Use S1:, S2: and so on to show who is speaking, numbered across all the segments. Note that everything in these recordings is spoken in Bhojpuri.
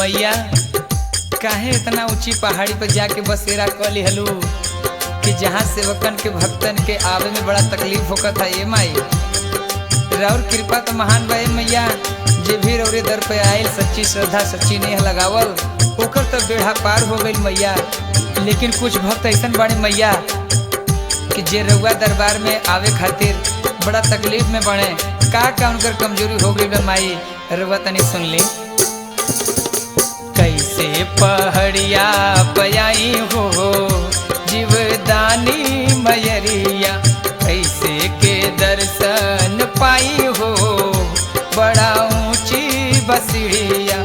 S1: मैया काहे इतना ऊंची पहाड़ी पर जाके बसेरा कर लिहलू कि जहाँ सेवकन के भक्तन के आवे में बड़ा तकलीफ होकर था। ये माई राउर कृपा तो महान बा मैया, जे भी रौरे दर पे आयल सच्ची श्रद्धा सच्ची नेह लगावल ओकर तो बेड़ा पार हो गई मैया। लेकिन कुछ भक्त ऐसा बड़े मैया कि जे रउआ दरबार में आवे खातिर बड़ा तकलीफ में बने, का उनकर कमजोरी हो गई माई रउआ तनी सुन ली। कैसे पहाड़िया पयाई हो जीवदानी मयरिया, कैसे के दर्शन पाई हो बड़ा ऊंची बसीढ़िया।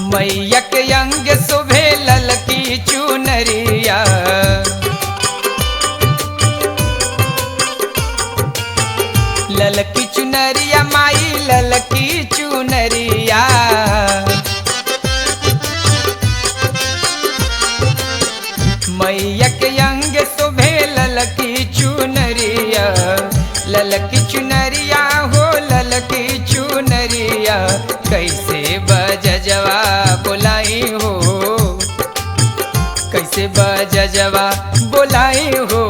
S1: मैया के अंग शोभे ललकी चुनरिया, ललकी चुनरिया माई ललकी चुनरिया। मैया के अंग शोभे ललकी चुनरिया, ललकी चुनरिया हो ललकी चुनरिया। कैसे बजजवा बोलाई हो, कैसे बजजवा बोलाई हो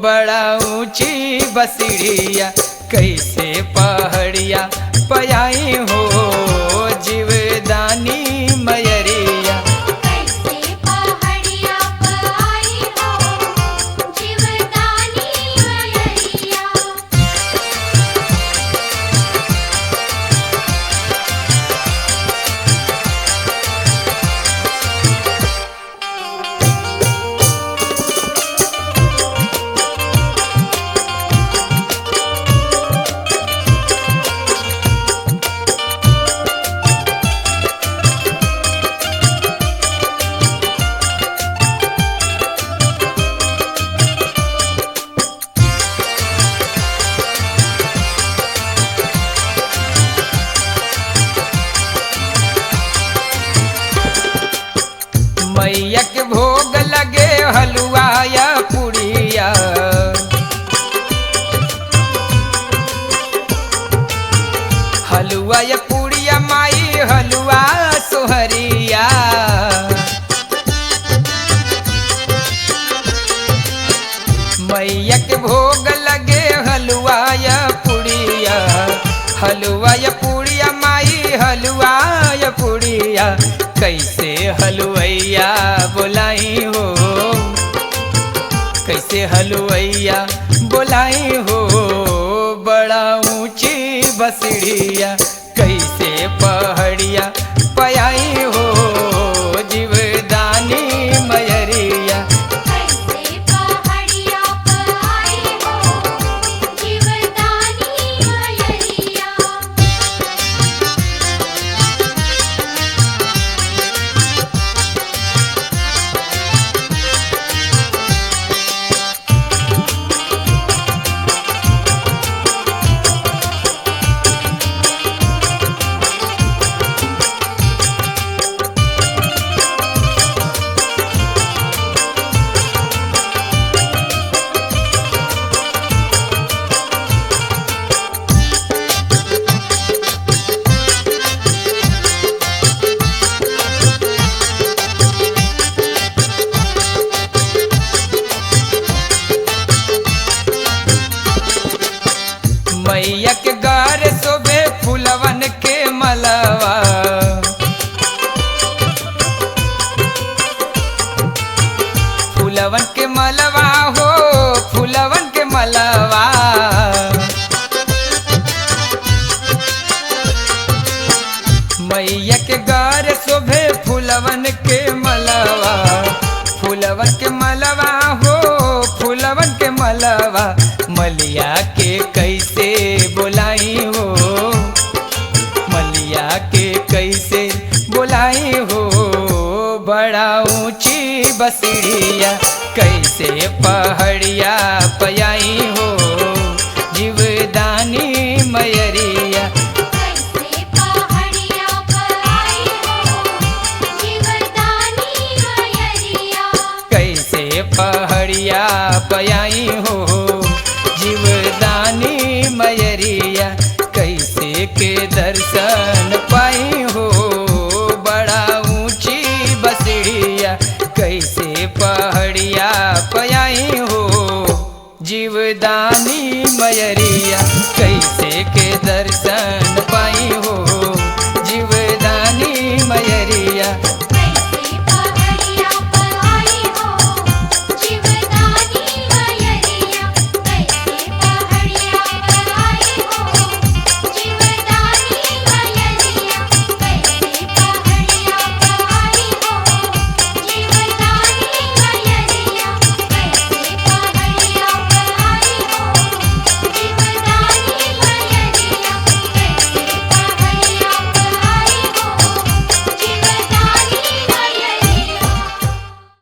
S1: बड़ा ऊंची बसीढ़िया। कैसे पहाड़िया पयाई हो जीवदानी मयरिया। मैया के भोग लगे हलवा या पुड़िया, हलवा या पुड़िया माई हलवा सोहरिया। मैया के भोग लगे हलवा या पुड़िया, हलवा या पुड़िया माई हलवा या पुड़िया। कैसे हलवैया बोलाई हो, कैसे हलवैया बोलाई हो बड़ा ऊंची बसीढ़िया। कैसे पहाड़िया पयाई हो जीवदानी मयरिया। मैया के गार शोभे फूलवन के मलवा, फूलवन के मलवा हो फूलवन के मलवा। अरे शोभे फूलवन के मलवा, फूलवन के मलवा हो, फूलवन के मलवा, मलिया के कैसे बोलाई हो, मलिया के कैसे बोलाई हो। बड़ा ऊंची बसड़िया कैसे पहाड़िया पयाई हो, जीवदानी मयरिया
S2: कैसे पहाड़िया पयाई हो, जीवदानी मयरिया।
S1: कैसे पहाड़िया पयाई हो, जीवदानी मयरिया, कैसे के दर्शन पाई हो। बड़ा ऊंची बसड़िया कैसे पहाड़िया पयाई हो, जीवदानी मयरिया।